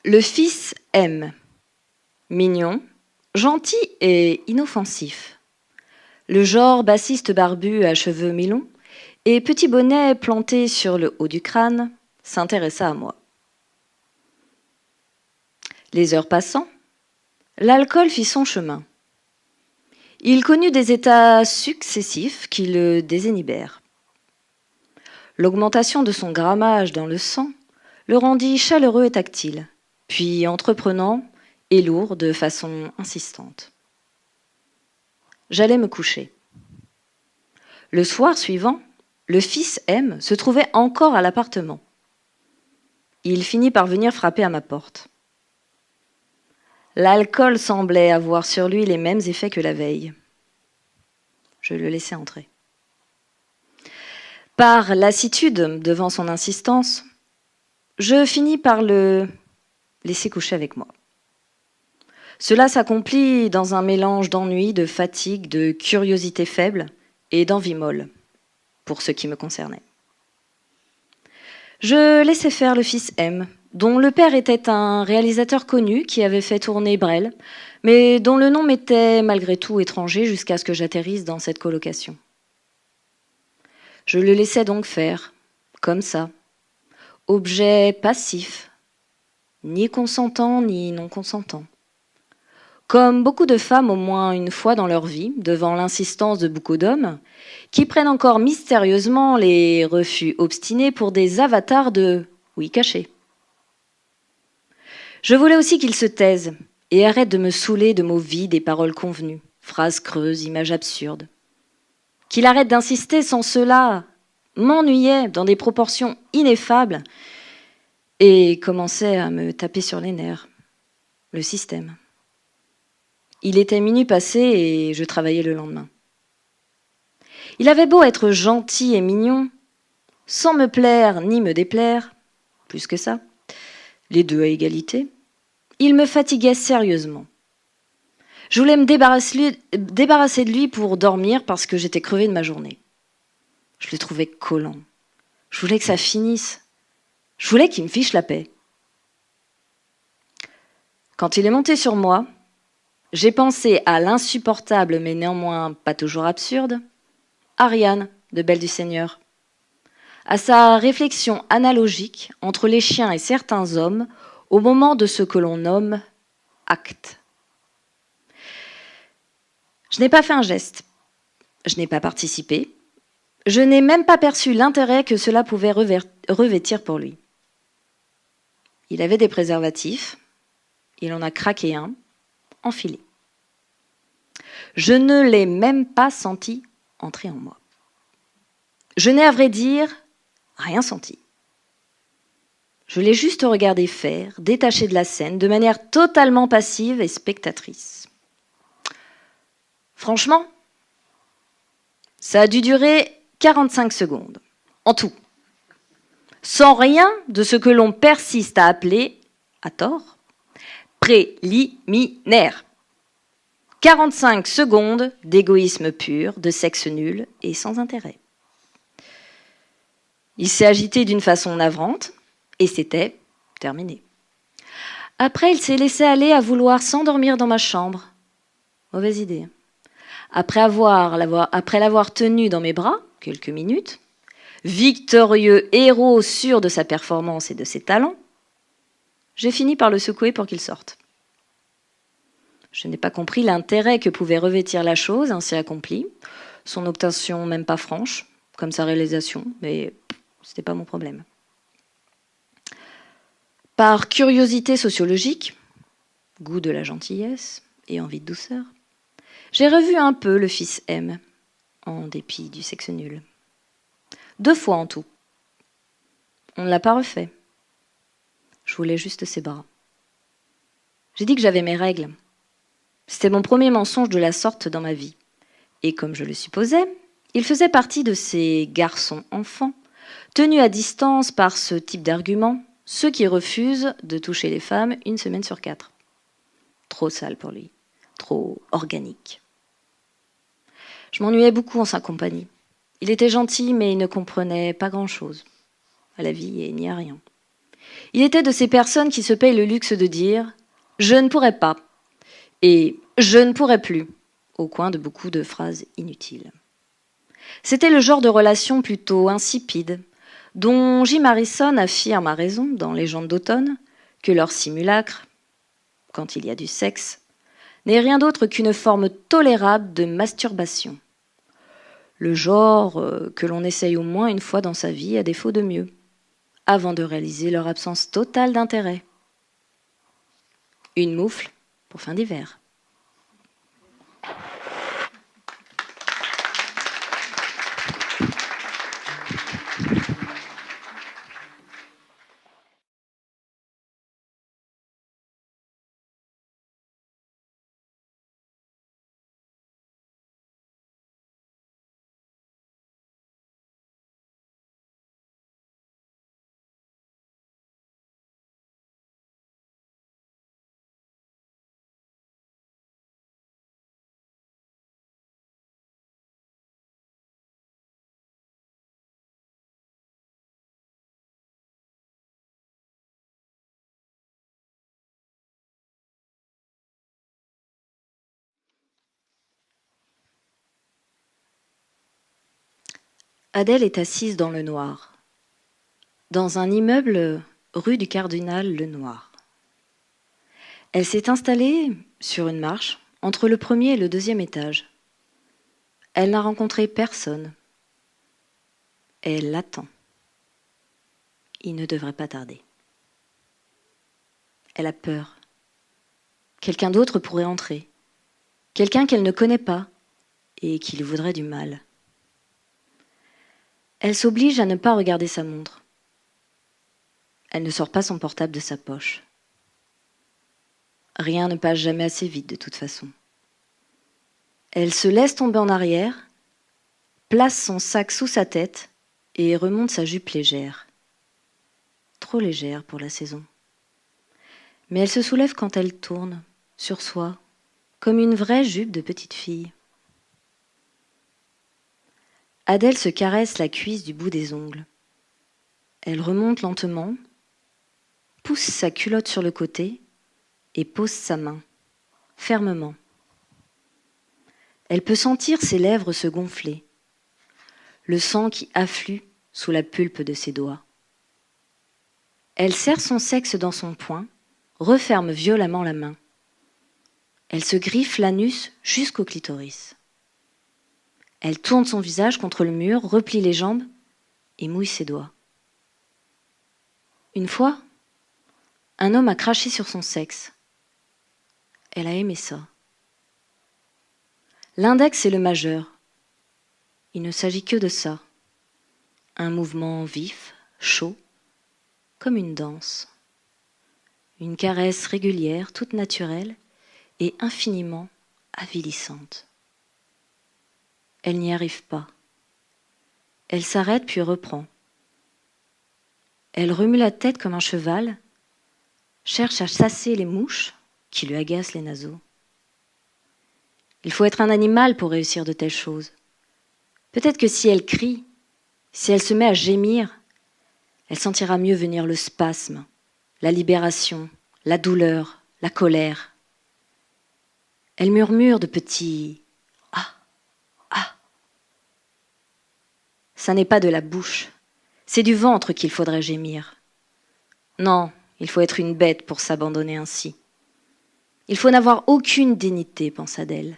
Le fils M. Mignon, gentil et inoffensif. Le genre bassiste barbu à cheveux mi-longs et petit bonnet planté sur le haut du crâne s'intéressa à moi. Les heures passant, l'alcool fit son chemin. Il connut des états successifs qui le désinhibèrent. L'augmentation de son grammage dans le sang le rendit chaleureux et tactile, puis entreprenant et lourd de façon insistante. J'allais me coucher. Le soir suivant, le fils M se trouvait encore à l'appartement. Il finit par venir frapper à ma porte. L'alcool semblait avoir sur lui les mêmes effets que la veille. Je le laissai entrer. Par lassitude devant son insistance, je finis par le laisser coucher avec moi. Cela s'accomplit dans un mélange d'ennui, de fatigue, de curiosité faible et d'envie molle, pour ce qui me concernait. Je laissais faire le fils M, dont le père était un réalisateur connu qui avait fait tourner Brel, mais dont le nom m'était malgré tout étranger jusqu'à ce que j'atterrisse dans cette colocation. Je le laissais donc faire, comme ça, objet passif, ni consentant ni non consentant. Comme beaucoup de femmes au moins une fois dans leur vie, devant l'insistance de beaucoup d'hommes, qui prennent encore mystérieusement les refus obstinés pour des avatars de oui cachés. Je voulais aussi qu'il se taise et arrête de me saouler de mots vides et paroles convenues, phrases creuses, images absurdes. Qu'il arrête d'insister sans cela m'ennuyait dans des proportions ineffables et commençait à me taper sur les nerfs. Le système. Il était minuit passé et je travaillais le lendemain. Il avait beau être gentil et mignon, sans me plaire ni me déplaire, plus que ça, les deux à égalité, il me fatiguait sérieusement. Je voulais me débarrasser de lui pour dormir parce que j'étais crevée de ma journée. Je le trouvais collant. Je voulais que ça finisse. Je voulais qu'il me fiche la paix. Quand il est monté sur moi, j'ai pensé à l'insupportable mais néanmoins pas toujours absurde Ariane de Belle du Seigneur, à sa réflexion analogique entre les chiens et certains hommes au moment de ce que l'on nomme acte. Je n'ai pas fait un geste, je n'ai pas participé, je n'ai même pas perçu l'intérêt que cela pouvait revêtir pour lui. Il avait des préservatifs, il en a craqué un, enfilé. Je ne l'ai même pas senti entrer en moi. Je n'ai à vrai dire rien senti. Je l'ai juste regardé faire, détaché de la scène, de manière totalement passive et spectatrice. Franchement, ça a dû durer 45 secondes, en tout, sans rien de ce que l'on persiste à appeler, à tort, préliminaire. 45 secondes d'égoïsme pur, de sexe nul et sans intérêt. Il s'est agité d'une façon navrante et c'était terminé. Après, il s'est laissé aller à vouloir s'endormir dans ma chambre. Mauvaise idée. Après l'avoir tenu dans mes bras, quelques minutes, victorieux héros sûr de sa performance et de ses talents, j'ai fini par le secouer pour qu'il sorte. Je n'ai pas compris l'intérêt que pouvait revêtir la chose ainsi accomplie, son obtention même pas franche, comme sa réalisation, mais c'était pas mon problème. Par curiosité sociologique, goût de la gentillesse et envie de douceur, j'ai revu un peu le fils M, en dépit du sexe nul. 2 fois en tout. On ne l'a pas refait. Je voulais juste ses bras. J'ai dit que j'avais mes règles. C'était mon premier mensonge de la sorte dans ma vie. Et comme je le supposais, il faisait partie de ces garçons-enfants, tenus à distance par ce type d'argument, ceux qui refusent de toucher les femmes 1 semaine sur 4. Trop sale pour lui, trop organique. Je m'ennuyais beaucoup en sa compagnie. Il était gentil, mais il ne comprenait pas grand-chose à la vie et ni à rien. Il était de ces personnes qui se payent le luxe de dire « je ne pourrais pas » et « je ne pourrais plus » au coin de beaucoup de phrases inutiles. C'était le genre de relation plutôt insipide, dont Jim Harrison affirme à raison dans Légende d'automne que leur simulacre, quand il y a du sexe, n'est rien d'autre qu'une forme tolérable de masturbation. Le genre que l'on essaye au moins une fois dans sa vie, à défaut de mieux, avant de réaliser leur absence totale d'intérêt. Une moufle pour fin d'hiver. Adèle est assise dans le noir, dans un immeuble rue du Cardinal Lenoir. Elle s'est installée sur une marche entre le premier et le deuxième étage. Elle n'a rencontré personne. Elle attend. Il ne devrait pas tarder. Elle a peur. Quelqu'un d'autre pourrait entrer. Quelqu'un qu'elle ne connaît pas et qui lui voudrait du mal. Elle s'oblige à ne pas regarder sa montre. Elle ne sort pas son portable de sa poche. Rien ne passe jamais assez vite de toute façon. Elle se laisse tomber en arrière, place son sac sous sa tête et remonte sa jupe légère. Trop légère pour la saison. Mais elle se soulève quand elle tourne, sur soi, comme une vraie jupe de petite fille. Adèle se caresse la cuisse du bout des ongles. Elle remonte lentement, pousse sa culotte sur le côté et pose sa main, fermement. Elle peut sentir ses lèvres se gonfler, le sang qui afflue sous la pulpe de ses doigts. Elle serre son sexe dans son poing, referme violemment la main. Elle se griffe l'anus jusqu'au clitoris. Elle tourne son visage contre le mur, replie les jambes et mouille ses doigts. Une fois, un homme a craché sur son sexe. Elle a aimé ça. L'index et le majeur. Il ne s'agit que de ça. Un mouvement vif, chaud, comme une danse. Une caresse régulière, toute naturelle et infiniment avilissante. Elle n'y arrive pas. Elle s'arrête puis reprend. Elle remue la tête comme un cheval, cherche à chasser les mouches qui lui agacent les naseaux. Il faut être un animal pour réussir de telles choses. Peut-être que si elle crie, si elle se met à gémir, elle sentira mieux venir le spasme, la libération, la douleur, la colère. Elle murmure de petits « ah, ah ». Ça n'est pas de la bouche, c'est du ventre qu'il faudrait gémir. Non, il faut être une bête pour s'abandonner ainsi. Il faut n'avoir aucune dignité, pense Adèle,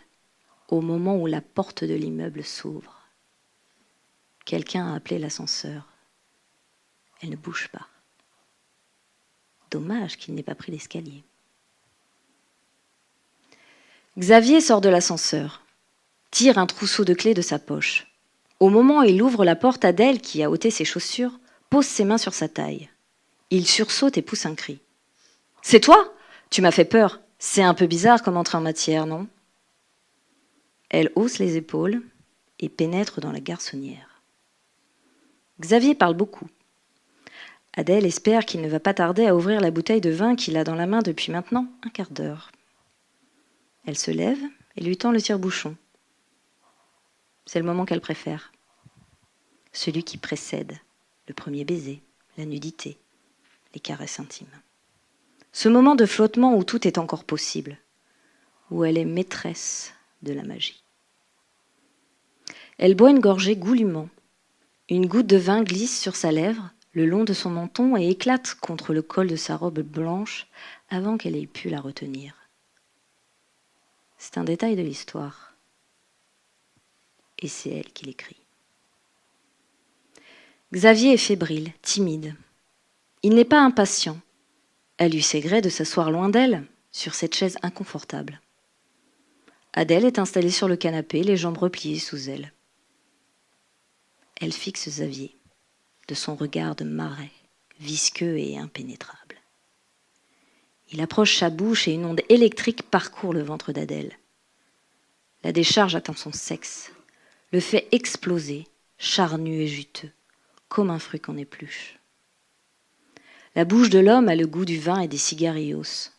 au moment où la porte de l'immeuble s'ouvre. Quelqu'un a appelé l'ascenseur. Elle ne bouge pas. Dommage qu'il n'ait pas pris l'escalier. Xavier sort de l'ascenseur, tire un trousseau de clés de sa poche. Au moment où il ouvre la porte, Adèle, qui a ôté ses chaussures, pose ses mains sur sa taille. Il sursaute et pousse un cri. « C'est toi ? Tu m'as fait peur. C'est un peu bizarre comme entrée en matière, non ?» Elle hausse les épaules et pénètre dans la garçonnière. Xavier parle beaucoup. Adèle espère qu'il ne va pas tarder à ouvrir la bouteille de vin qu'il a dans la main depuis maintenant un quart d'heure. Elle se lève et lui tend le tire-bouchon. C'est le moment qu'elle préfère. Celui qui précède le premier baiser, la nudité, les caresses intimes. Ce moment de flottement où tout est encore possible, où elle est maîtresse de la magie. Elle boit une gorgée goulûment. Une goutte de vin glisse sur sa lèvre, le long de son menton et éclate contre le col de sa robe blanche avant qu'elle ait pu la retenir. C'est un détail de l'histoire. Et c'est elle qui l'écrit. Xavier est fébrile, timide. Il n'est pas impatient. Elle lui sait gré de s'asseoir loin d'elle, sur cette chaise inconfortable. Adèle est installée sur le canapé, les jambes repliées sous elle. Elle fixe Xavier, de son regard de marais, visqueux et impénétrable. Il approche sa bouche et une onde électrique parcourt le ventre d'Adèle. La décharge atteint son sexe, le fait exploser, charnu et juteux, comme un fruit qu'on épluche. La bouche de l'homme a le goût du vin et des cigarillos,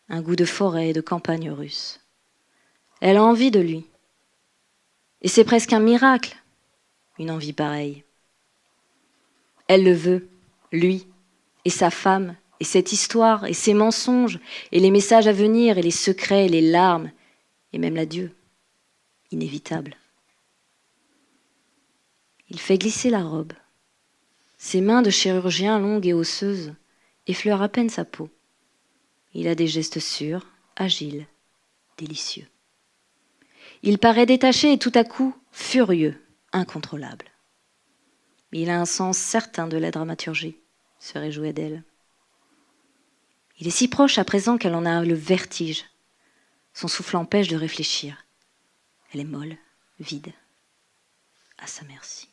un goût de forêt et de campagne russe. Elle a envie de lui. Et c'est presque un miracle, une envie pareille. Elle le veut, lui, et sa femme, et cette histoire, et ses mensonges, et les messages à venir, et les secrets, et les larmes, et même l'adieu, inévitable. Il fait glisser la robe. Ses mains de chirurgien longues et osseuses effleurent à peine sa peau. Il a des gestes sûrs, agiles, délicieux. Il paraît détaché et tout à coup furieux, incontrôlable. Il a un sens certain de la dramaturgie, se réjouit d'elle. Il est si proche à présent qu'elle en a le vertige. Son souffle empêche de réfléchir. Elle est molle, vide, à sa merci.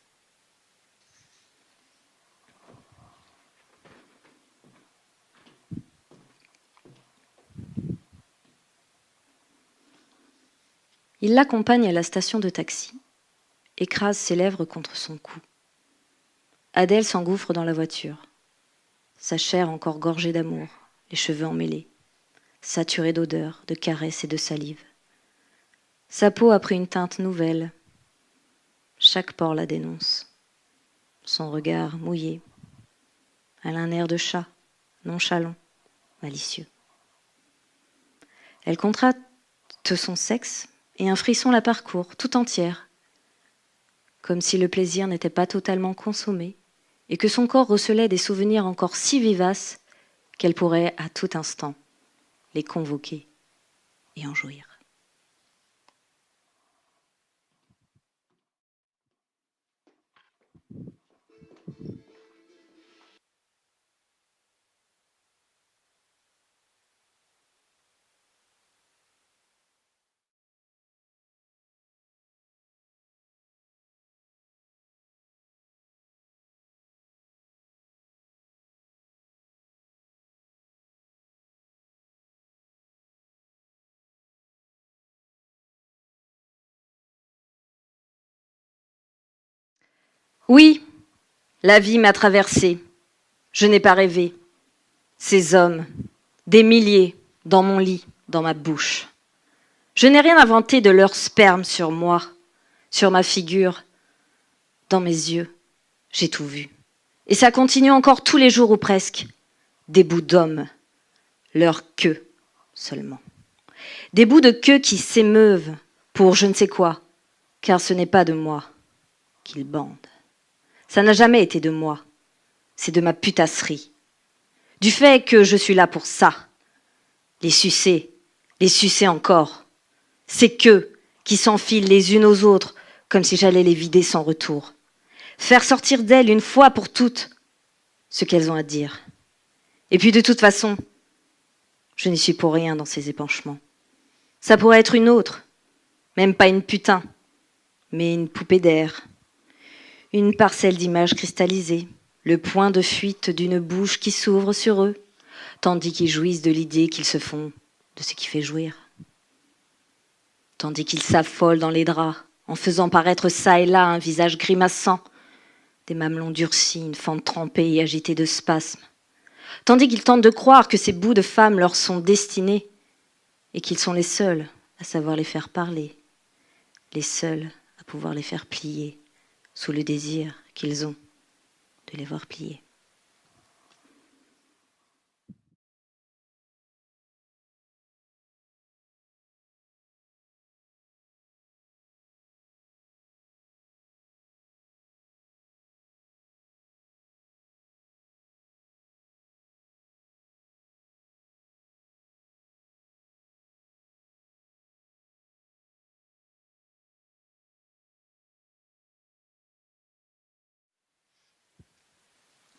Il l'accompagne à la station de taxi, écrase ses lèvres contre son cou. Adèle s'engouffre dans la voiture. Sa chair encore gorgée d'amour, les cheveux emmêlés, saturée d'odeurs, de caresses et de salive. Sa peau a pris une teinte nouvelle. Chaque pore la dénonce. Son regard mouillé. Elle a un air de chat, nonchalant, malicieux. Elle contracte son sexe et un frisson la parcourt tout entière, comme si le plaisir n'était pas totalement consommé et que son corps recelait des souvenirs encore si vivaces qu'elle pourrait à tout instant les convoquer et en jouir. Oui, la vie m'a traversée. Je n'ai pas rêvé. Ces hommes, des milliers, dans mon lit, dans ma bouche. Je n'ai rien inventé de leur sperme sur moi, sur ma figure, dans mes yeux. J'ai tout vu. Et ça continue encore tous les jours ou presque. Des bouts d'hommes, leur queue seulement. Des bouts de queue qui s'émeuvent pour je ne sais quoi, car ce n'est pas de moi qu'ils bandent. Ça n'a jamais été de moi, c'est de ma putasserie. Du fait que je suis là pour ça. Les sucer encore. C'est qu'eux qui s'enfilent les unes aux autres comme si j'allais les vider sans retour. Faire sortir d'elles une fois pour toutes ce qu'elles ont à dire. Et puis de toute façon, je n'y suis pour rien dans ces épanchements. Ça pourrait être une autre, même pas une putain, mais une poupée d'air. Une parcelle d'images cristallisées, le point de fuite d'une bouche qui s'ouvre sur eux, tandis qu'ils jouissent de l'idée qu'ils se font de ce qui fait jouir. Tandis qu'ils s'affolent dans les draps, en faisant paraître çà et là un visage grimaçant, des mamelons durcis, une fente trempée et agitée de spasmes. Tandis qu'ils tentent de croire que ces bouts de femmes leur sont destinés et qu'ils sont les seuls à savoir les faire parler, les seuls à pouvoir les faire plier sous le désir qu'ils ont de les voir plier.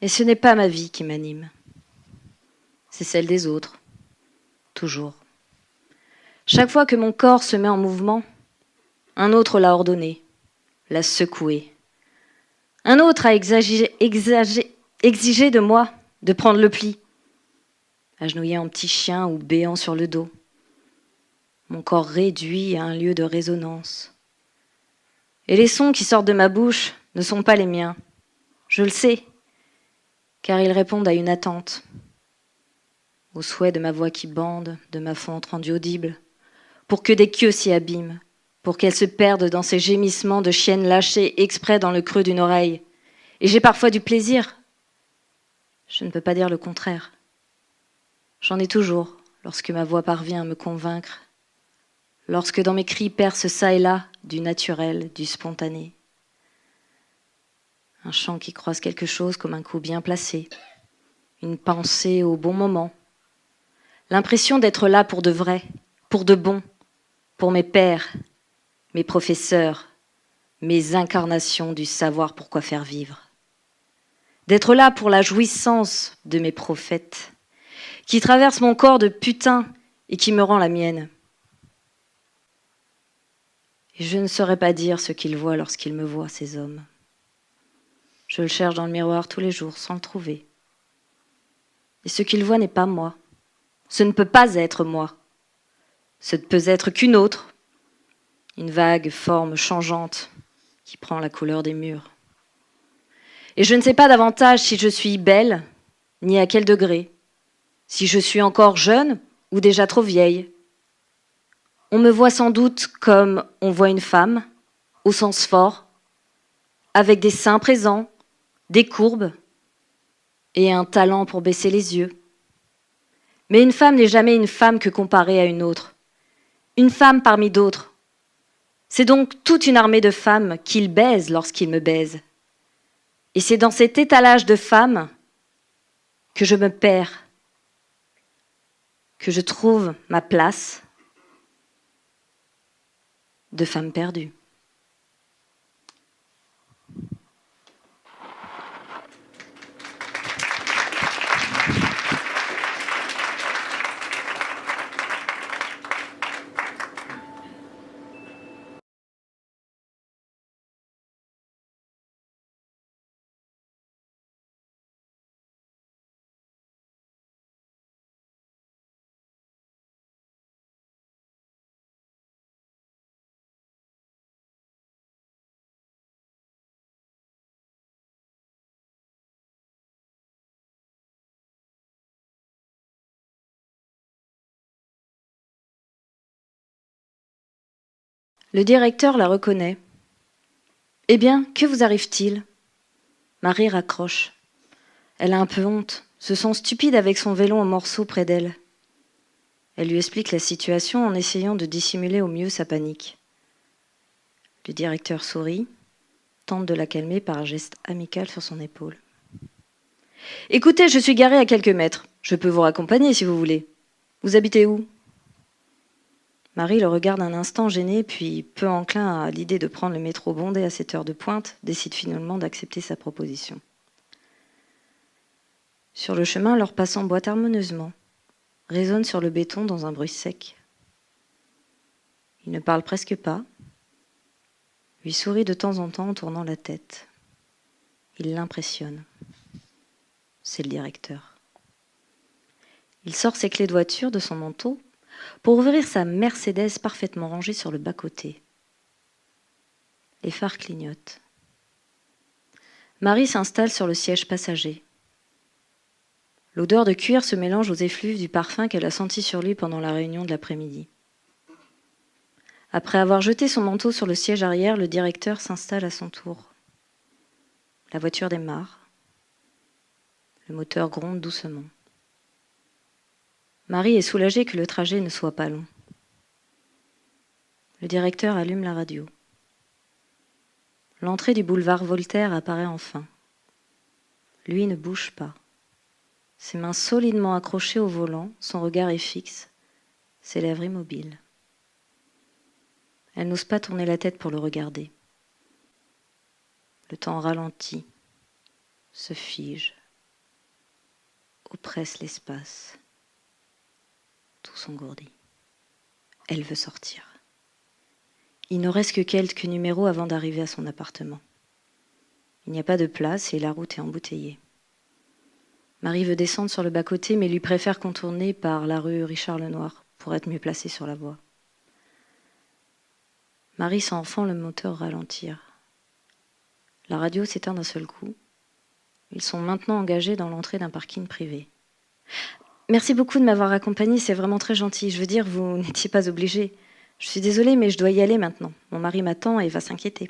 Et ce n'est pas ma vie qui m'anime. C'est celle des autres, toujours. Chaque fois que mon corps se met en mouvement, un autre l'a ordonné, l'a secoué. Un autre a exigé de moi de prendre le pli, agenouillé en petit chien ou béant sur le dos. Mon corps réduit à un lieu de résonance. Et les sons qui sortent de ma bouche ne sont pas les miens. Je le sais, car ils répondent à une attente, au souhait de ma voix qui bande, de ma fente rendue audible, pour que des queues s'y abîment, pour qu'elles se perdent dans ces gémissements de chiennes lâchées exprès dans le creux d'une oreille. Et j'ai parfois du plaisir. Je ne peux pas dire le contraire. J'en ai toujours, lorsque ma voix parvient à me convaincre, lorsque dans mes cris perce çà et là du naturel, du spontané. Un chant qui croise quelque chose comme un coup bien placé, une pensée au bon moment, l'impression d'être là pour de vrai, pour de bon, pour mes pères, mes professeurs, mes incarnations du savoir pourquoi faire vivre. D'être là pour la jouissance de mes prophètes, qui traversent mon corps de putain et qui me rend la mienne. Et je ne saurais pas dire ce qu'ils voient lorsqu'ils me voient, ces hommes. Je le cherche dans le miroir tous les jours sans le trouver. Et ce qu'ils voient n'est pas moi. Ce ne peut pas être moi. Ce ne peut être qu'une autre, une vague forme changeante qui prend la couleur des murs. Et je ne sais pas davantage si je suis belle, ni à quel degré, si je suis encore jeune ou déjà trop vieille. On me voit sans doute comme on voit une femme, au sens fort, avec des seins présents, des courbes et un talent pour baisser les yeux. Mais une femme n'est jamais une femme que comparée à une autre. Une femme parmi d'autres. C'est donc toute une armée de femmes qu'il baise lorsqu'il me baise. Et c'est dans cet étalage de femmes que je me perds, que je trouve ma place de femme perdue. Le directeur la reconnaît. « Eh bien, que vous arrive-t-il » Marie raccroche. Elle a un peu honte, se sent stupide avec son vélo en morceaux près d'elle. Elle lui explique la situation en essayant de dissimuler au mieux sa panique. Le directeur sourit, tente de la calmer par un geste amical sur son épaule. « Écoutez, je suis garée à quelques mètres. Je peux vous raccompagner si vous voulez. Vous habitez où ?» Marie le regarde un instant gênée, puis, peu enclin à l'idée de prendre le métro bondé à cette heure de pointe, décide finalement d'accepter sa proposition. Sur le chemin, leurs passants boitent harmonieusement, résonnent sur le béton dans un bruit sec. Il ne parle presque pas, lui sourit de temps en temps en tournant la tête. Il l'impressionne. C'est le directeur. Il sort ses clés de voiture de son manteau pour ouvrir sa Mercedes parfaitement rangée sur le bas-côté. Les phares clignotent. Marie s'installe sur le siège passager. L'odeur de cuir se mélange aux effluves du parfum qu'elle a senti sur lui pendant la réunion de l'après-midi. Après avoir jeté son manteau sur le siège arrière, le directeur s'installe à son tour. La voiture démarre. Le moteur gronde doucement. Marie est soulagée que le trajet ne soit pas long. Le directeur allume la radio. L'entrée du boulevard Voltaire apparaît enfin. Lui ne bouge pas. Ses mains solidement accrochées au volant, son regard est fixe, ses lèvres immobiles. Elle n'ose pas tourner la tête pour le regarder. Le temps ralentit, se fige. oppresse l'espace. Tout s'engourdit. Elle veut sortir. Il ne reste que quelques numéros avant d'arriver à son appartement. Il n'y a pas de place et la route est embouteillée. Marie veut descendre sur le bas-côté, mais lui préfère contourner par la rue Richard-Lenoir pour être mieux placée sur la voie. Marie sent enfin le moteur ralentir. La radio s'éteint d'un seul coup. Ils sont maintenant engagés dans l'entrée d'un parking privé. « Merci beaucoup de m'avoir accompagnée, c'est vraiment très gentil. Je veux dire, vous n'étiez pas obligé. Je suis désolée, mais je dois y aller maintenant. Mon mari m'attend et va s'inquiéter. »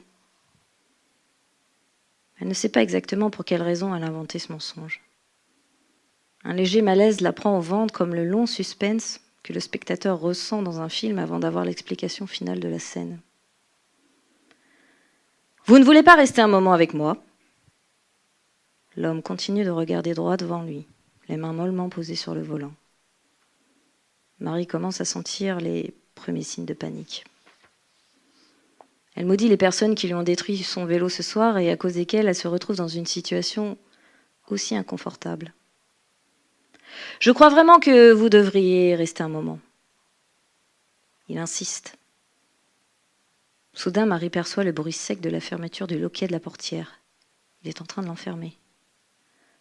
Elle ne sait pas exactement pour quelle raison elle a inventé ce mensonge. Un léger malaise la prend au ventre comme le long suspense que le spectateur ressent dans un film avant d'avoir l'explication finale de la scène. « Vous ne voulez pas rester un moment avec moi ?» L'homme continue de regarder droit devant lui, les mains mollement posées sur le volant. Marie commence à sentir les premiers signes de panique. Elle maudit les personnes qui lui ont détruit son vélo ce soir et à cause desquelles elle se retrouve dans une situation aussi inconfortable. « Je crois vraiment que vous devriez rester un moment. » Il insiste. Soudain, Marie perçoit le bruit sec de la fermeture du loquet de la portière. Il est en train de l'enfermer.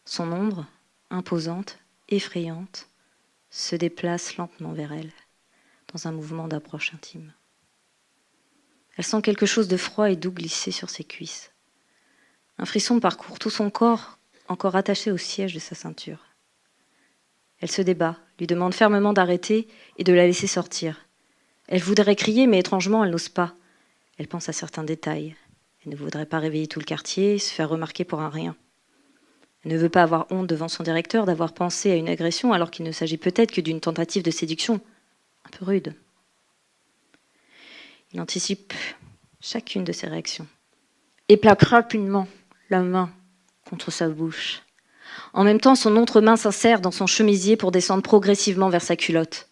Son ombre, imposante, effrayante, se déplace lentement vers elle, dans un mouvement d'approche intime. Elle sent quelque chose de froid et doux glisser sur ses cuisses. Un frisson parcourt tout son corps, encore attaché au siège de sa ceinture. Elle se débat, lui demande fermement d'arrêter et de la laisser sortir. Elle voudrait crier, mais étrangement, elle n'ose pas. Elle pense à certains détails. Elle ne voudrait pas réveiller tout le quartier, se faire remarquer pour un rien. Elle ne veut pas avoir honte devant son directeur d'avoir pensé à une agression alors qu'il ne s'agit peut-être que d'une tentative de séduction un peu rude. Il anticipe chacune de ses réactions et plaque rapidement la main contre sa bouche. En même temps, son autre main s'insère dans son chemisier pour descendre progressivement vers sa culotte.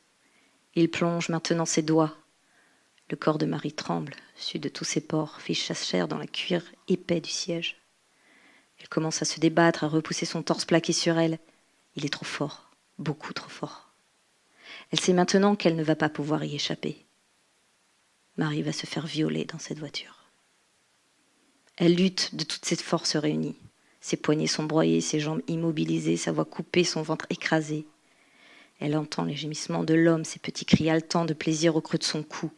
Il plonge maintenant ses doigts. Le corps de Marie tremble, su de tous ses pores, fiche sa chair dans le cuir épais du siège. Elle commence à se débattre, à repousser son torse plaqué sur elle. Il est trop fort, beaucoup trop fort. Elle sait maintenant qu'elle ne va pas pouvoir y échapper. Marie va se faire violer dans cette voiture. Elle lutte de toutes ses forces réunies. Ses poignets sont broyés, ses jambes immobilisées, sa voix coupée, son ventre écrasé. Elle entend les gémissements de l'homme, ses petits cris haletants de plaisir au creux de son cou.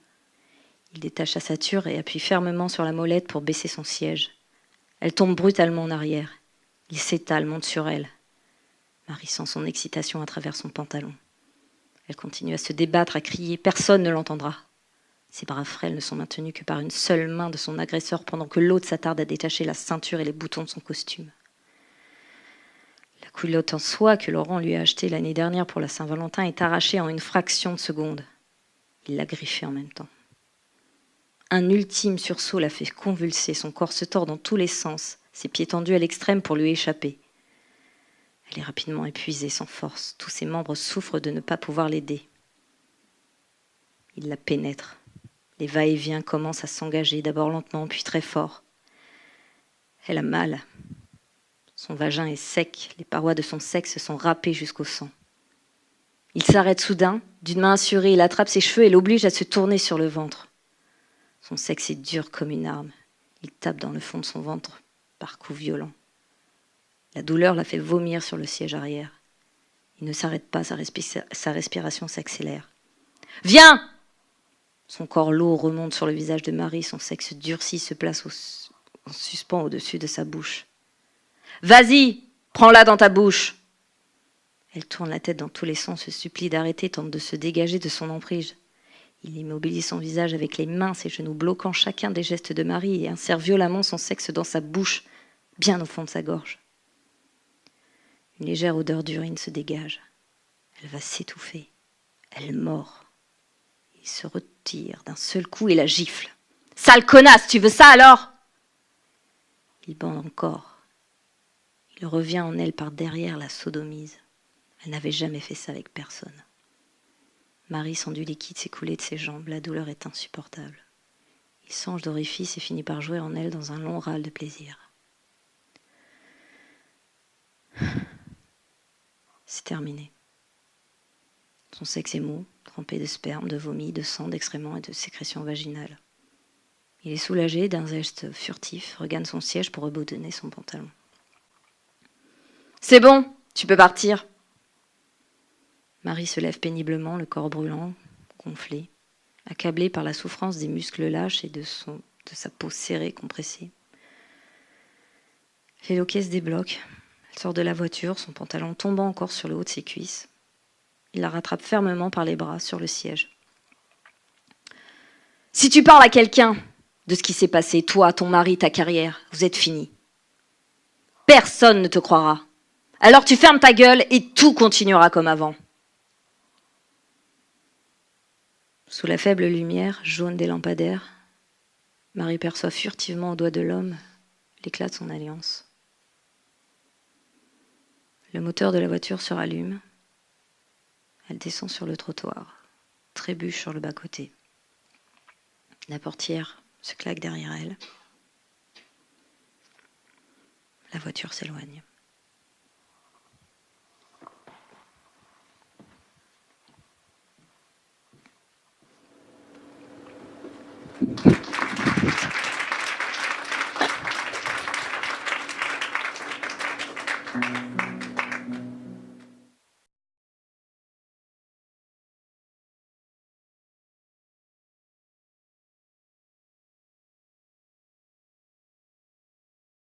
Il détache sa ceinture et appuie fermement sur la molette pour baisser son siège. Elle tombe brutalement en arrière. Il s'étale, monte sur elle. Marie sent son excitation à travers son pantalon. Elle continue à se débattre, à crier. Personne ne l'entendra. Ses bras frêles ne sont maintenus que par une seule main de son agresseur pendant que l'autre s'attarde à détacher la ceinture et les boutons de son costume. La culotte en soie que Laurent lui a achetée l'année dernière pour la Saint-Valentin est arrachée en une fraction de seconde. Il l'a griffée en même temps. Un ultime sursaut la fait convulser, son corps se tord dans tous les sens, ses pieds tendus à l'extrême pour lui échapper. Elle est rapidement épuisée, sans force. Tous ses membres souffrent de ne pas pouvoir l'aider. Il la pénètre. Les va-et-vient commencent à s'engager, d'abord lentement, puis très fort. Elle a mal. Son vagin est sec, les parois de son sexe sont râpées jusqu'au sang. Il s'arrête soudain, d'une main assurée, il attrape ses cheveux et l'oblige à se tourner sur le ventre. Son sexe est dur comme une arme. Il tape dans le fond de son ventre par coups violents. La douleur la fait vomir sur le siège arrière. Il ne s'arrête pas, sa respiration s'accélère. « Viens !» Son corps lourd remonte sur le visage de Marie, son sexe durci se place en suspens au-dessus de sa bouche. « Vas-y, prends-la dans ta bouche !» Elle tourne la tête dans tous les sens, se supplie d'arrêter, tente de se dégager de son emprise. Il immobilise son visage avec les mains, ses genoux bloquant chacun des gestes de Marie et insère violemment son sexe dans sa bouche, bien au fond de sa gorge. Une légère odeur d'urine se dégage. Elle va s'étouffer. Elle mord. Il se retire d'un seul coup et la gifle. « Sale connasse, tu veux ça alors ?» Il bande encore. Il revient en elle par derrière, la sodomise. Elle n'avait jamais fait ça avec personne. Marie sent du liquide s'écouler de ses jambes. La douleur est insupportable. Il songe d'orifice et finit par jouer en elle dans un long râle de plaisir. C'est terminé. Son sexe est mou, trempé de sperme, de vomi, de sang, d'excréments et de sécrétions vaginales. Il est soulagé d'un geste furtif, regagne son siège pour reboutonner son pantalon. « C'est bon, tu peux partir !» Marie se lève péniblement, le corps brûlant, gonflé, accablée par la souffrance des muscles lâches et de sa peau serrée, compressée. Les loquets se débloquent. Elle sort de la voiture, son pantalon tombant encore sur le haut de ses cuisses. Il la rattrape fermement par les bras sur le siège. « Si tu parles à quelqu'un de ce qui s'est passé, toi, ton mari, ta carrière, vous êtes finis. Personne ne te croira. Alors tu fermes ta gueule et tout continuera comme avant. » Sous la faible lumière jaune des lampadaires, Marie perçoit furtivement au doigt de l'homme l'éclat de son alliance. Le moteur de la voiture se rallume. Elle descend sur le trottoir, trébuche sur le bas-côté. La portière se claque derrière elle. La voiture s'éloigne.